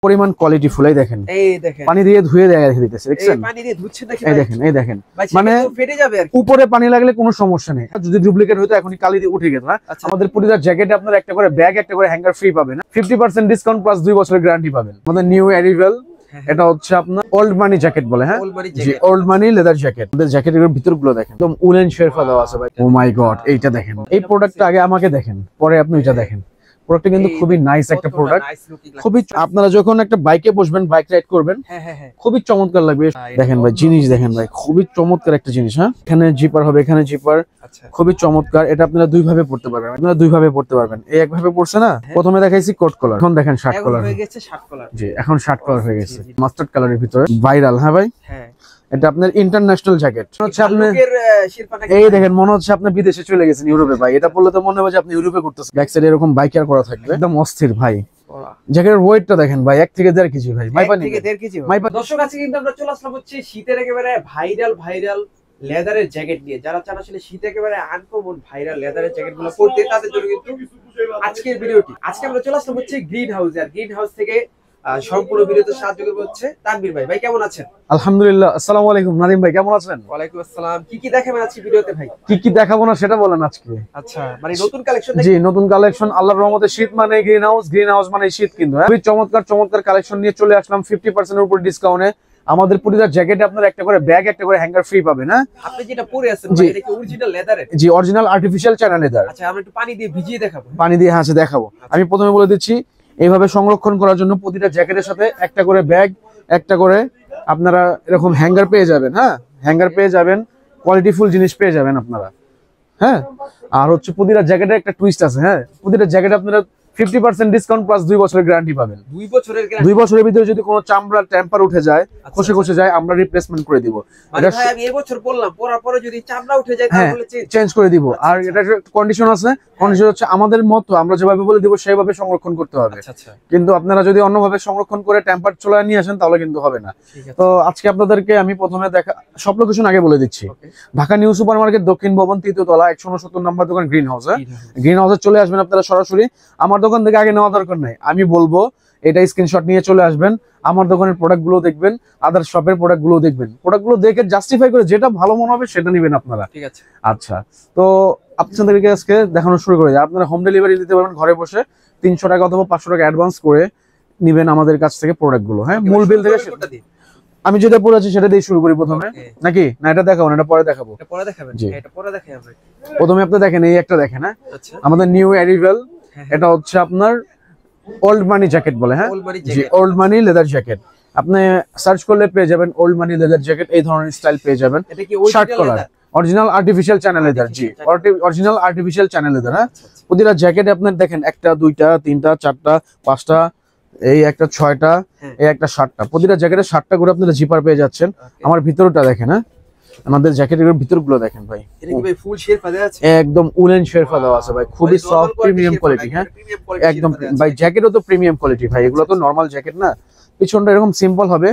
পরিমাণ কোয়ালিটি ফুলাই দেখেন, এই দেখেন পানি দিয়ে ধুয়ে রেখে দিতেছে, দেখছেন? এই পানি দিয়ে ধুচ্ছে দেখেন, এই দেখেন, এই দেখেন, মানে ফেটে যাবে আর উপরে পানি লাগলে কোনো সমস্যা নেই। যদি ডুপ্লিকেট হতো এখনই কালি দিয়ে উঠে যেত। আমাদের প্রতিটা জ্যাকেটে আপনারা একটা করে ব্যাগ, একটা করে হ্যাঙ্গার ফ্রি পাবেন, 50% ডিসকাউন্ট প্লাস 2 বছরের গ্যারান্টি পাবেন। আমাদের নিউ অ্যারিভেল, এটা হচ্ছে আপনার ওল্ড মানি জ্যাকেট বলে। হ্যাঁ জি, ওল্ড মানি লেদার জ্যাকেট। আমাদের জ্যাকেটের ভিতরগুলো দেখেন, একদম উলেন শেরফা দেওয়া আছে ভাই। ও মাই গড, এইটা দেখেন। এই প্রোডাক্টটা আগে আমাকে দেখেন, পরে আপনি এটা দেখেন। প্রোডাক্টটা কিন্তু খুবই নাইস একটা প্রোডাক্ট। খুবই, আপনারা যখন একটা বাইকে বসবেন, বাইক রাইড করবেন, খুবই চমৎকার লাগবে। দেখেন ভাই, জিনিস দেখেন ভাই, খুবই চমৎকার একটা জিনিস। হ্যাঁ, এখানে জিপার হবে, এখানে জিপার, খুবই চমৎকার। এটা আপনারা দুই ভাবে পড়তে পারবেন, আপনারা দুই ভাবে পড়তে পারবেন। এই এক ভাবে পড়ছে না, প্রথমে দেখাইছি কোট কলার, এখন দেখেন শার্ট কলার হয়ে গেছে, শার্ট কলার। জি, এখন শার্ট কলার হয়ে গেছে মাস্টার্ড কালারের ভিতরে, ভাইরাল। হ্যাঁ ভাই, হ্যাঁ, এটা আপনার ইন্টারন্যাশনাল জ্যাকেট হচ্ছে। আপনি এই দেখেন, মনে হচ্ছে আপনি বিদেশে চলে গেছেন, ইউরোপে। ভাই এটা পড়লে তো মনে হবে যে আপনি ইউরোপে করতেছেন। ব্যাক সাইডে এরকম বাইকার করা থাকবে, একদম অস্থির ভাই। জ্যাকেটের ওয়েটটা দেখেন ভাই, 1 থেকে 1.5 কেজি ভাই। মাইপা থেকে 1.5 কেজি। দর্শক আছে কিন্তু আমরা চলে আসলাম হচ্ছে শীতের একেবারে ভাইরাল লেদারের জ্যাকেট নিয়ে। যারা চান আসলে শীতে একেবারে আনকমন ভাইরাল লেদারের জ্যাকেট গুলো পরতে, তাদের জন্য কিন্তু আজকের ভিডিওটি। আজকে আমরা চলে আসলাম হচ্ছে গ্রিন হাউসে, আর গ্রিন হাউস থেকে সম্পূর্ণ ভিডিওতে সাহায্য করবে হচ্ছে তানভীর ভাই। ভাই কেমন আছেন? আলহামদুলিল্লাহ। আসসালামু আলাইকুম নাদিম ভাই, কেমন আছেন? ওয়ালাইকুম আসসালাম। কি কি দেখাবেন আজকে ভিডিওতে ভাই? কি কি দেখাবো না সেটা বলেন আজকে। আচ্ছা, মানে নতুন কালেকশন? জি, নতুন কালেকশন। আল্লাহর রহমতে শীত মানে গ্রিন হাউস, গ্রিন হাউস মানে শীত। কিন্তু খুবই চমৎকার কালেকশন নিয়ে চলে আসলাম 50% এর উপর ডিসকাউন্টে। আমাদের প্রতিটা জ্যাকেটে আপনারা একটা করে ব্যাগ, একটা করে হ্যাঙ্গার ফ্রি পাবেন। হ্যাঁ, আপনি যেটা পরে আছেন ভাই, এটা কি অরিজিনাল লেদারের? জি, অরিজিনাল আর্টিফিশিয়াল চায়না লেদার। আচ্ছা, আমরা একটু পানি দিয়ে ভিজিয়ে দেখাবো। পানি দিয়ে হাসে দেখাবো। আমি প্রথমে বলে দিচ্ছি, এইভাবে সংরক্ষণ করার জন্য প্রতিটা জ্যাকেটের সাথে একটা করে ব্যাগ, একটা করে আপনারা এরকম হ্যাঙ্গার পেয়ে যাবেন। হ্যাঁ, হ্যাঙ্গার পেয়ে যাবেন, কোয়ালিটিফুল জিনিস পেয়ে যাবেন আপনারা। হ্যাঁ, আর হচ্ছে প্রতিটা জ্যাকেটে একটা টুইস্ট আছে। হ্যাঁ, প্রতিটা জ্যাকেটে আপনারা 50% ডিসকাউন্ট প্লাস 2 বছরের গ্যারান্টি পাবেন। 2 বছরের ভিতরে যদি কোনো চামড়ার টেম্পার উঠে যায়, খসে যায়, আমরা রিপ্লেসমেন্ট করে দিব। এটা ভাই আমি এই বছর পরলাম, পরার পরে যদি চামড়া উঠে যায় তাহলে চেঞ্জ করে দিব। আর এটা কন্ডিশন আছে, কন্ডিশন হচ্ছে আমাদের মতো, আমরা যেভাবে বলে দিব সেভাবে সংরক্ষণ করতে হবে। কিন্তু আপনারা যদি অন্যভাবে সংরক্ষণ করে টেম্পার চলে নিয়ে আসেন তাহলে কিন্তু হবে না। তো আজকে আপনাদেরকে আমি প্রথমে সব লোকেশন আগে বলে দিচ্ছি। ঢাকা নিউ সুপার মার্কেট, দক্ষিণ ভবন, 3য় তলা, 169 নম্বর দোকান, গ্রিন হাউস। গ্রিন হাউসে চলে আসবেন আপনারা সরাসরি। আমার দোকান থেকে আগে নেওয়া দরকার নাই, আমি বলবো এটা স্ক্রিনশট নিয়ে চলে আসবেন। আমার দোকানের প্রোডাক্ট গুলো দেখবেন, আদার শপের প্রোডাক্ট গুলো দেখবেন, প্রোডাক্ট গুলো দেখে জাস্টিফাই করে যেটা ভালো মনে হবে সেটা নেবেন আপনারা। ঠিক আছে, আচ্ছা। তো আপনাদেরকে আজকে দেখানো শুরু করে দিই। আপনারা হোম ডেলিভারি দিতে পারবেন ঘরে বসে, 300 টাকা অথবা 500 টাকা অ্যাডভান্স করে নিবেন আমাদের কাছ থেকে প্রোডাক্ট গুলো। হ্যাঁ, মূল বিল থেকে আমি যেটা পড়েছি সেটা দিয়ে শুরু করি প্রথমে, নাকি না এটা দেখাবো না, এটা পরে দেখাবো? পরে দেখাবেন, এটা পরে দেখাই আমরা। প্রথমে আপনি দেখেন, এই একটা দেখেন। হ্যাঁ, আমাদের নিউ অ্যারিভেল, এটা হচ্ছে আপনার ওল্ড মানি জ্যাকেট বলে। হ্যাঁ জি, ওল্ড মানি লেদার জ্যাকেট। আপনি সার্চ করলে পেয়ে যাবেন ওল্ড মানি লেদার জ্যাকেট, এই ধরনের স্টাইল পেয়ে যাবেন। এটা কি shirt collar, original artificial China leather. জি, অরিজিনাল আর্টিফিশিয়াল চায়না লেদার। হ্যাঁ, প্রতিটা জ্যাকেটে আপনার দেখেন 1টা 2টা 3টা 4টা 5টা, এই একটা 6টা, এই একটা 7টা। প্রতিটা জ্যাকেটে 7টা করে আপনারা জিপার পেয়ে যাচ্ছেন। আমার ভিতরটা দেখেন। হ্যাঁ, আমাদের জ্যাকেটের ভিতরগুলো দেখেন ভাই, এটা কি ভাই ফুল শেরফা দেওয়া আছে? একদম উলেন শেরফা দেওয়া আছে ভাই, খুবই সফট প্রিমিয়াম কোয়ালিটি। হ্যাঁ, একদম ভাই, জ্যাকেটও তো প্রিমিয়াম কোয়ালিটি ভাই, এগুলো তো নরমাল জ্যাকেট না। পিছনটা এরকম সিম্পল হবে,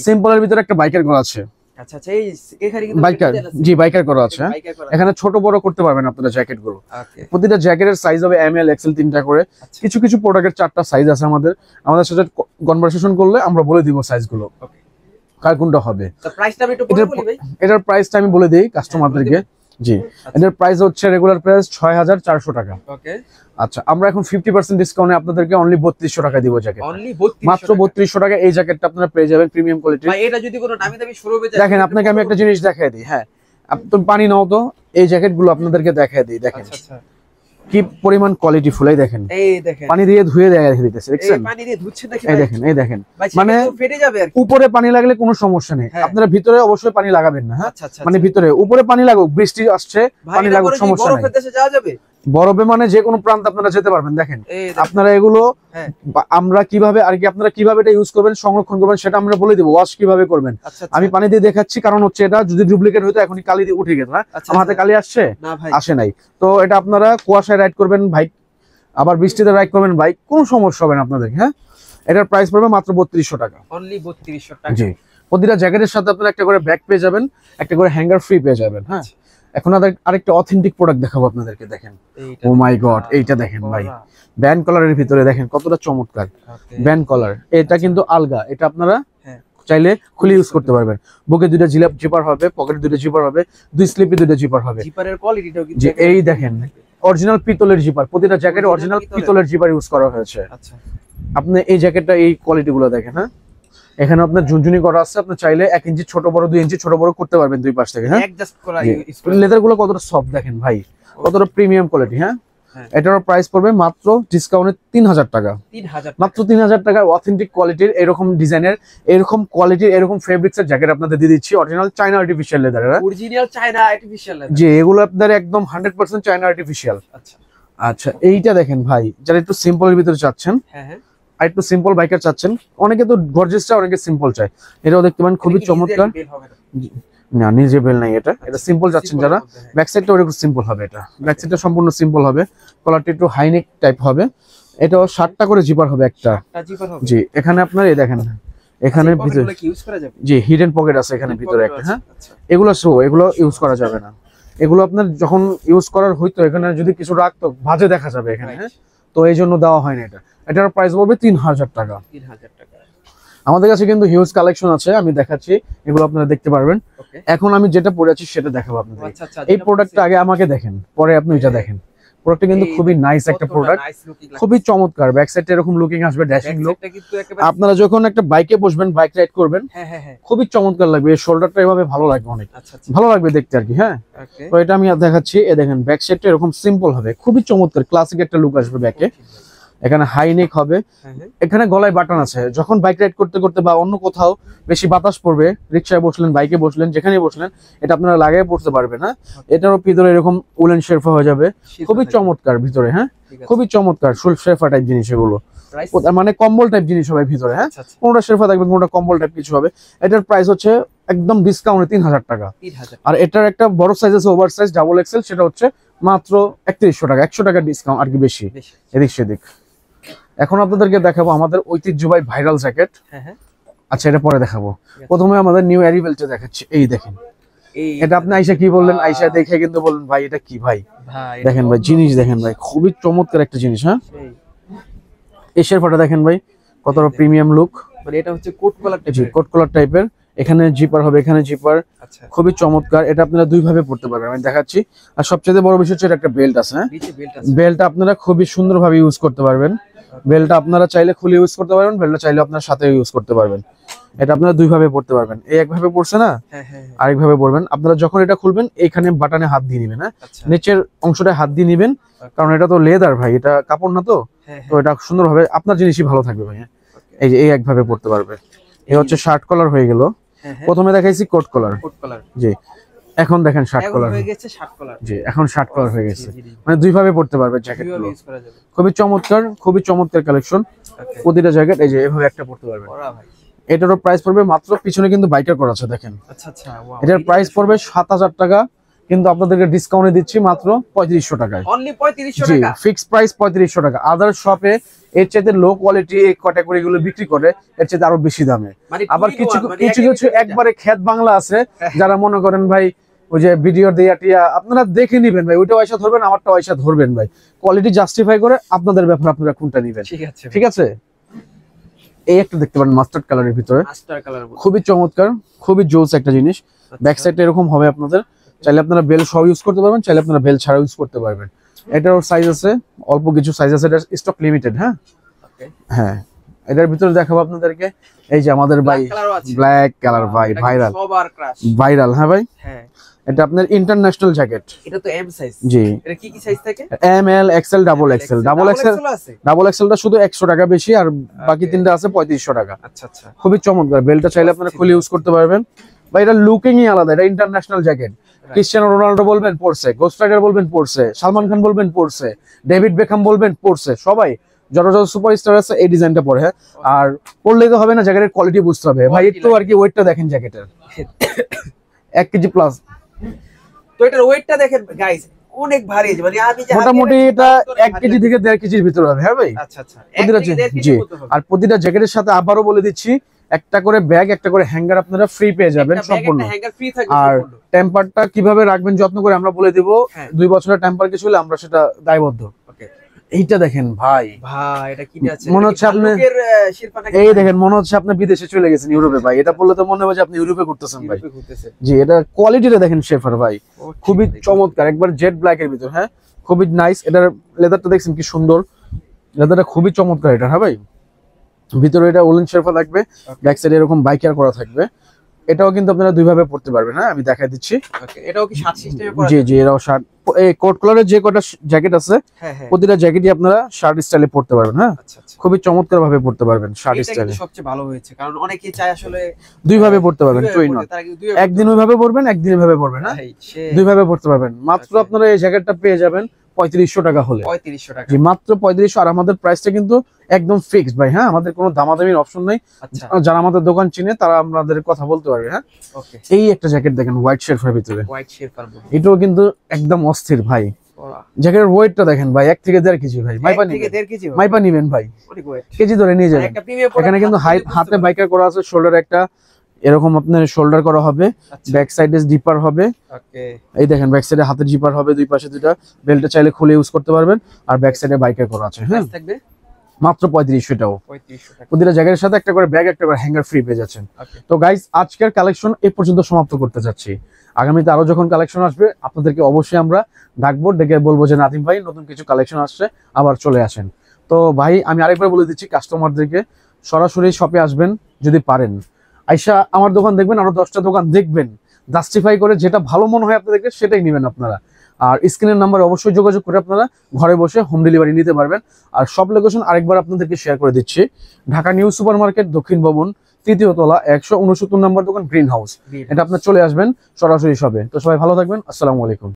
সিম্পলের ভিতরে একটা বাইকার করা আছে। আচ্ছা আচ্ছা, এই এখানে কিন্তু বাইকার, জি বাইকার করা আছে। এখানে ছোট বড় করতে পারবেন আপনারা জ্যাকেট গুলো। প্রতিটা জ্যাকেটের সাইজ হবে ML XL 3টা করে। কিছু কিছু প্রোডাক্টের 4টা সাইজ আছে। আমাদের সাথে কনভারসেশন করলে আমরা বলে দিব সাইজ গুলো কার কোনটা হবে। এটার প্রাইসটা আমি বলে দিই কাস্টমারদেরকে। জি, এটার প্রাইস হচ্ছে রেগুলার প্রাইস 6400 টাকা। আচ্ছা, আমরা এখন 50% ডিসকাউন্টে আপনাদেরকে অনলি 3200 টাকা দিব জ্যাকেট। মাত্র 3200 টাকা এই জ্যাকেটটা আপনারা পেয়ে যাবেন প্রিমিয়াম কোয়ালিটি। ভাই এটা যদি কোনো দামি দামি শোরুমে যায়, দেখেন আপনাকে আমি একটা জিনিস দেখাই দিই। হ্যাঁ, তুমি পানি নাও তো, এই জ্যাকেটগুলো আপনাদেরকে দেখাই দিই। দেখেন কি পরিমাণ কোয়ালিটি ফুলাই দেখেন, এই দেখেন, পানি দিয়ে ধুয়ে রেখে দিতেছে, দেখছেন? এই পানি দিয়ে ধুচ্ছে দেখেন, এই দেখেন, এই দেখেন, মানে ফেটে যাবে আর উপরে পানি লাগলে কোনো সমস্যা নেই। আপনারা ভিতরে অবশ্যই পানি লাগাবেন না। হ্যাঁ, মানে ভিতরে, উপরে পানি লাগুক, বৃষ্টি আসছে পানি লাগুক, সমস্যা নেই। বরফের দেশে যাওয়া যাবে, বরফে মানে যে কোনো প্রান্ত আপনারা যেতে পারবেন। দেখেন আপনারা এগুলো আমরা কিভাবে আর কি আপনারা কিভাবে এটা ইউজ করবেন, সংরক্ষণ করবেন সেটা আমরা বলে দিব। ওয়াশ কিভাবে করবেন আমি পানি দিয়ে দেখাচ্ছি, কারণ হচ্ছে এটা যদি ডুপ্লিকেট হতো এখনই কালি দিয়ে উঠে যেত। হ্যাঁ, আমার হাতে কালি আসছে? আসে নাই। তো এটা আপনারা কুয়াশায় রাইড করবেন বাইক, আবার বৃষ্টিতে রাইড করবেন বাইক, কোনো সমস্যা হবে না আপনাদের। হ্যাঁ, এটার প্রাইস পড়বে মাত্র 3200 টাকা, অনলি 3200 টাকা। জি, প্রতিটা জ্যাকেটের সাথে আপনারা একটা করে ব্যাগ পেয়ে যাবেন, একটা করে হ্যাঙ্গার ফ্রি পেয়ে যাবেন। হ্যাঁ, এখন আরেকটা অথেন্টিক প্রোডাক্ট দেখাবো আপনাদেরকে, দেখেন। এইটা ও মাই গড, এইটা দেখেন ভাই, ব্যান্ড কলারের ভিতরে দেখেন কতটা চমৎকার ব্যান্ড কলার। এটা কিন্তু আলগা, এটা আপনারা চাইলে খুলে ইউজ করতে পারবেন। বুকে দুইটা জিপার হবে, পকেটে দুইটা জিপার হবে, দুই স্লিপে দুইটা জিপার হবে। জিপারের কোয়ালিটিটাও কিন্তু যে এই দেখেন অরিজিনাল পিতলের জিপার, প্রতিটা জ্যাকেটে অরিজিনাল পিতলের জিপার ইউজ করা হয়েছে। আচ্ছা, আপনি এই জ্যাকেটটা এই কোয়ালিটি গুলো দেখেন, হ্যাঁ এখানে আপনার ঝুনঝুনি করা আছে, আপনি চাইলে 1 ইঞ্চি ছোট বড় 2 ইঞ্চি ছোট বড় করতে পারবেন দুই পাশ থেকে, হ্যাঁ। অ্যাডজাস্ট করা লেদার গুলো কতটা সফট দেখেন ভাই, কতটা প্রিমিয়াম কোয়ালিটি, হ্যাঁ। এটার প্রাইস পড়বে মাত্র ডিসকাউন্টে 3000 টাকা, মাত্র 3000 টাকায় অথেন্টিক কোয়ালিটির এরকম ডিজাইনের, এরকম কোয়ালিটির, এরকম ফেব্রিক্স এর জ্যাকেট আপনাদের দিয়ে দিচ্ছি। Original China artificial leather, original China artificial leather, যে এগুলো আপনাদের একদম 100% চায়না আর্টিফিশিয়াল। আচ্ছা আচ্ছা, এইটা দেখেন ভাই, যারা একটু সিম্পলের ভিতরে চাচ্ছেন, হ্যাঁ আর একটু সিম্পল বাইকার চাচ্ছেন, অনেকে তো গর্জিয়াস চায়, অনেকে সিম্পল চায়, এটাও দেখতে পারেন খুবই চমৎকার। না, নিজে বেল নাই, এটা সিম্পল যাচ্ছেন যারা, ব্যাক সাইডটা ওটা একটু সিম্পল হবে, এটা ব্যাক সাইডটা সম্পূর্ণ সিম্পল হবে, কলারটা একটু হাইনেক টাইপ হবে, এটাও 7টা করে জিপার হবে একটা। জি, এখানে আপনার এই দেখেন, এখানে ভিতরে জি হিডেন পকেট আছে এখানে ভিতরে একটা, হ্যাঁ। এগুলো শো, এগুলো ইউজ করা যাবে না, এগুলো আপনার যখন ইউজ করার হইতো এখানে যদি কিছু রাখতো ভাঁজে দেখা যাবে এখানে, হ্যাঁ। তো এই জন্য দেওয়া হয় না এটা। এটার প্রাইস পড়বে 3000 টাকা। আমাদের কাছে কিন্তু হিউজ কালেকশন আছে, আমি দেখাচ্ছি, এগুলো আপনারা দেখতে পারবেন। এখন আমি যেটা পরে আছি সেটা দেখাবো আপনাদের। এই প্রোডাক্টটা আগে আমাকে দেখেন, পরে আপনি এটা দেখেন। প্রোডাক্টটা কিন্তু খুবই নাইস একটা প্রোডাক্ট, খুবই চমৎকার। ব্যাক সাইডে এরকম লুকিং আসবে, ড্যাশিং লুক। আপনারা যখন একটা বাইকে বসবেন, বাইক রাইড করবেন, খুবই চমৎকার লাগবে। এই শোল্ডারটা এভাবে ভালো লাগবে, অনেক ভালো লাগবে দেখতে আর কি, হ্যাঁ। তো এটা আমি দেখাচ্ছি, এ দেখেন ব্যাক সাইডটা এরকম সিম্পল হবে, খুবই চমৎকার ক্লাসিক একটা লুক আসবে ব্যাকে। এখানে হাই নেক হবে, এখানে গলায় বাটন আছে। যখন বাইক রাইড করতে করতে বা অন্য কোথাও বেশি বাতাস পড়বে, রিক্সায় বসলেন, বাইকে বসলেন, যেখানে বসলেন, এটা আপনারা লাগিয়ে পড়তে পারবেন, হ্যাঁ। এটারও ভিতরে এরকম উলেন শেরফা হয়ে যাবে, খুবই চমৎকার ভিতরে, হ্যাঁ, খুবই চমৎকার শুল শেরফা টাইপ জিনিস, এগুলো মানে কম্বল টাইপ জিনিস হবে ভিতরে, হ্যাঁ। কোনটা শেরফা থাকবে, কোনটা কম্বল টাইপ কিছু হবে। এটার প্রাইস হচ্ছে একদম ডিসকাউন্টে 3000 টাকা। আর এটার একটা বড় সাইজ আছে, ওভার সাইজ ডাবল এক্সেল, সেটা হচ্ছে মাত্র 3100 টাকা, 100 টাকা ডিসকাউন্ট আর কি, বেশি এদিক সেদিক। এখন আপনাদেরকে দেখাবো আমাদের ঐতিহ্যবাহী ভাইরাল জ্যাকেট। আচ্ছা, এটা পরে দেখাবো, প্রথমে আমাদের নিউ অ্যারিভেলটা দেখাচ্ছি। এই দেখেন, এটা আপনি আইসা কি বললেন, আইসা দেখে কিন্তু বললেন ভাই এটা কি ভাই, দেখেন ভাই জিনিস দেখেন ভাই, খুবই চমৎকার একটা জিনিস, হ্যাঁ। এই শেরফাটা দেখেন ভাই, কতটা প্রিমিয়াম লুক, মানে এটা হচ্ছে কোট কলার টাইপের, জি কোট কলার টাইপের। এখানে জিপার হবে, এখানে জিপার, খুবই চমৎকার। এটা আপনারা দুই ভাবে পড়তে পারবেন, আমি দেখাচ্ছি। আর সবচেয়ে বড় বিষয় হচ্ছে এটা একটা বেল্ট আছে, হ্যাঁ। বেল্টটা আপনারা খুবই সুন্দরভাবে ইউজ করতে পারবেন। বেল্টটা আপনারা চাইলে খুলে ইউজ করতে পারবেন, বেল্টটা চাইলে আপনার সাথে ইউজ করতে পারবেন। এটা আপনারা দুই ভাবে পড়তে পারবেন, এই একভাবে পড়ছে না, আরেকভাবে পড়বেন। আপনারা যখন এটা খুলবেন, এইখানে বাটনে হাত দিয়ে নেবেন, হ্যাঁ, নিচের অংশটায় হাত দিয়ে নেবেন, কারণ এটা তো লেদার ভাই, এটা কাপড় না, তো এটা সুন্দরভাবে আপনার জিনিসই ভালো থাকবে ভাই। এই যে এই একভাবে পড়তে পারবে। এই হচ্ছে শার্ট কলার হয়ে গেল, প্রথমে দেখাইছি কোট কলার, জি। এখন দেখেন শার্ট কলার হয়ে গেছে, জি এখন শার্ট কলার হয়ে গেছে, মানে দুই ভাবে পড়তে পারবে জ্যাকেটগুলো। খুবই চমৎকার, খুবই চমৎকার কালেকশন, প্রতিটা জ্যাকেট এই যে এভাবে একটা পড়তে পারবে। এটারও প্রাইস পড়বে মাত্র, পিছনে কিন্তু বাইকার করা আছে দেখেন। এটার প্রাইস পড়বে 7000 টাকা, কিন্তু আপনাদেরকে ডিসকাউন্টে দিচ্ছি মাত্র 3500 টাকায়। অনলি 3500 জি, টাকা, ফিক্সড প্রাইস 3500 টাকা। আদার শপে এর চাইতে লো কোয়ালিটি এই ক্যাটাগরি গুলো বিক্রি করে এর চাইতে আরো বেশি দামে। আবার কিছু কিছু একবারে খ্যাত বাংলা আছে যারা মনে করেন ভাই ওই যে ভিডিও দিয়া টিয়া আপনারা দেখে নিবেন ভাই, ওইটা পয়সা ধরবেন, আমারটা পয়সা ধরবেন ভাই, কোয়ালিটি জাস্টিফাই করে আপনাদের ব্যাপার, আপনারা কোনটা নিবেন, ঠিক আছে। এই একটা দেখতে পারেন মাস্টার্ড কালারের ভিতরে, খুবই চমৎকার, খুবই জোস একটা জিনিস। ব্যাক সাইডটা এরকম হবে আপনাদের, চাইলে আপনারা বেল সহ ইউজ করতে পারবেন, চাইলে আপনারা বেল ছাড়া ইউজ করতে পারবেন। এটারও সাইজ আছে, অল্প কিছু সাইজ আছে, এটা স্টক লিমিটেড, হ্যাঁ। হ্যাঁ, এটার ভিতরে দেখাবো আপনাদেরকে, এই যে আমাদের ভাই ব্ল্যাক কালার ভাই, ভাইরাল ভাইরাল, হ্যাঁ ভাই। এটা আপনার ইন্টারন্যাশনাল জ্যাকেট, এটা তো এম সাইজ, জি। এটা কি কি সাইজ থাকে? এম, এল, এক্সেল, ডাবল এক্সেল। ডাবল এক্সেলটা শুধু 100 টাকা বেশি, আর বাকি তিনটা আছে 3500 টাকা। আচ্ছা আচ্ছা, খুবই চমৎকার। বেলটা চাইলে আপনারা খুলে ইউজ করতে পারবেন ভাই, এটা লুকিংই আলাদা, এটা ইন্টারন্যাশনাল জ্যাকেট। ক্রিশ্চিয়ানো রোনাল্ডো বলবেন পড়ছে, গোস্ট রাইডার বলবেন পড়ছে, সালমান খান বলবেন পড়ছে, ডেভিড বেকহাম বলবেন পড়ছে, সবাই যত যত সুপারস্টার আছে এই ডিজাইনটা পরে, হ্যাঁ। আর পড়লেই তো হবে না, জ্যাকেটের কোয়ালিটি বুঝতে হবে ভাই। একটু আর কি ওয়েটটা দেখেন জ্যাকেটের, 1 কেজি প্লাস। তো এটার ওয়েটটা দেখেন গাইস, অনেক ভারী, মানে আমি মোটামুটি এটা 1 কেজি থেকে 1.5 কেজির ভিতরে হবে, হ্যাঁ ভাই। আচ্ছা আচ্ছা, জি। আর প্রতিটা জ্যাকেটের সাথে আবারও বলে দিচ্ছি, একটা করে ব্যাগ, একটা করে হ্যাঙ্গার আপনারা ফ্রি পেয়ে যাবেন সম্পূর্ণ। হ্যাঙ্গার ফ্রি থাকবে আর সম্পূর্ণ। টেম্পারটা কিভাবে রাখবেন যত্ন করে আমরা বলে দিব। হ্যাঁ। 2 বছরের টেম্পার কিছু হলে আমরা সেটা দায়বদ্ধ। ওকে এইটা দেখেন ভাই, ভাই এটা কি আছে? মনে হচ্ছে আপনি শিল্পা নাকি? এই দেখেন মনে হচ্ছে আপনি বিদেশে চলে গেছেন, ইউরোপে ভাই। এটা বললে তো মনে হবে যে আপনি ইউরোপে ঘুরতেছেন ভাই। ইউরোপে ঘুরতেছে। জি, এটা কোয়ালিটিটা দেখেন শেফার ভাই, ও, খুবই ঠিক আছে। চমৎকার, একবার জেড ব্ল্যাক এর ভিতর। হ্যাঁ, খুবই নাইস। এটার লেদারটা দেখছেন কি সুন্দর, লেদারটা খুবই চমৎকার এটা। হ্যাঁ ভাই, ভিতরে এটা ওলেন শেরফা থাকবে, ব্যাক সাইডে এরকম বাইকার করা থাকবে। এটাও কিন্তু আপনারা দুই ভাবে পড়তে পারবেন। হ্যাঁ, আমি দেখাই দিচ্ছি। ওকে এটাও কি শার্ট সিস্টেমে করা? জি জি, এরাও শার্ট, এই কোট কালারের যে কটা জ্যাকেট আছে হ্যাঁ হ্যাঁ। প্রতিটা জ্যাকেটই আপনারা শার্ট স্টাইলে পড়তে পারবেন। হ্যাঁ, আচ্ছা আচ্ছা। খুবই চমৎকার ভাবে পড়তে পারবেন শার্ট এটা স্টাইলে। কিন্তু সবচেয়ে ভালো হয়েছে, কারণ অনেকেই চায় আসলে দুই ভাবে পড়তে পারবেন, দুইভাবে টুই পড়তে, নট। তারা কিন্তু দুইভাবে একদিন ওইভাবে পড়বেন, একদিন এভাবে পড়বেন। হ্যাঁ, ভাই, সে দুই ভাবে পড়তে পারবেন। মাত্র আচ্ছা। আপনারা এই জ্যাকেটটা পেয়ে যাবেন 3500 টাকা হলে। 3500 টাকা। জি, মাত্র 3500। আর আমাদের প্রাইসটা কিন্তু একদম ফিক্সড ভাই। হ্যাঁ, আমাদের কোনো দামাদামির অপশন নাই। আচ্ছা যারা আমাদের দোকান চিনে তারা আমাদের কথা বলতে পারবে। হ্যাঁ, ওকে। এই একটা জ্যাকেট দেখেন হোয়াইট শেরফার ভিতরে, হোয়াইট শেরপার মধ্যে এটাও কিন্তু একদম অস্থির ভাই। ওরা জ্যাকেটের ওয়েটটা দেখেন ভাই, 1 থেকে 1.5 কেজি ভাই। মাইপা 1 থেকে নিবেন, 1.5 কেজি হবে। মাইপা নিবেন ভাই, অনেক ওয়েট। কেজি ধরে নিয়ে যাবেন। একটা প্রিমিয়াম এখানে কিন্তু হাতে বাইকার করা আছে, শোল্ডার একটা এরকম আপনার শোল্ডার করা হবে, ব্যাক সাইডে জিপার হবে। ওকে এই দেখেন ব্যাক সাইডে হাতের জিপার হবে, দুই পাশে দুইটা বেল্টটা চাইলে খুলে ইউজ করতে পারবেন। আর ব্যাক সাইডে বাইকার করা আছে। হ্যাঁ, প্রাইস থাকবে মাত্র 3500 টাকা। 3500 টাকা। প্রতিটা জ্যাকেটের সাথে একটা করে ব্যাগ, একটা করে হ্যাঙ্গার ফ্রি পেয়ে যাচ্ছেন। ওকে তো গাইস, আজকের কালেকশন এই পর্যন্ত সমাপ্ত করতে যাচ্ছি। আগামীতে আরো যখন কালেকশন আসবে আপনাদেরকে অবশ্যই আমরা ডাকবো, ডেকে বলবো যে নাদিম ভাই নতুন কিছু কালেকশন আসছে, আবার চলে আসেন। তো ভাই আমি আরেকবার বলে দিচ্ছি কাস্টমারদেরকে, সরাসরি শপে আসবেন যদি পারেন। আইসা আমার দোকান দেখবেন, আরো 10টা দোকান দেখবেন, জাস্টিফাই করে যেটা ভালো মনে হয় আপনাদেরকে সেটাই নেবেন আপনারা। আর স্ক্রিনের নাম্বারে অবশ্যই যোগাযোগ করে আপনারা ঘরে বসে হোম ডেলিভারি নিতে পারবেন। আর সব লোকেশন আরেকবার আপনাদেরকে শেয়ার করে দিচ্ছি। ঢাকা নিউ সুপার মার্কেট, দক্ষিণ ভবন, 3য় তলা, 169 নম্বর দোকান, গ্রিন হাউস। এটা আপনার চলে আসবেন সরাসরি শপে। তো সবাই ভালো থাকবেন, আসসালামু আলাইকুম।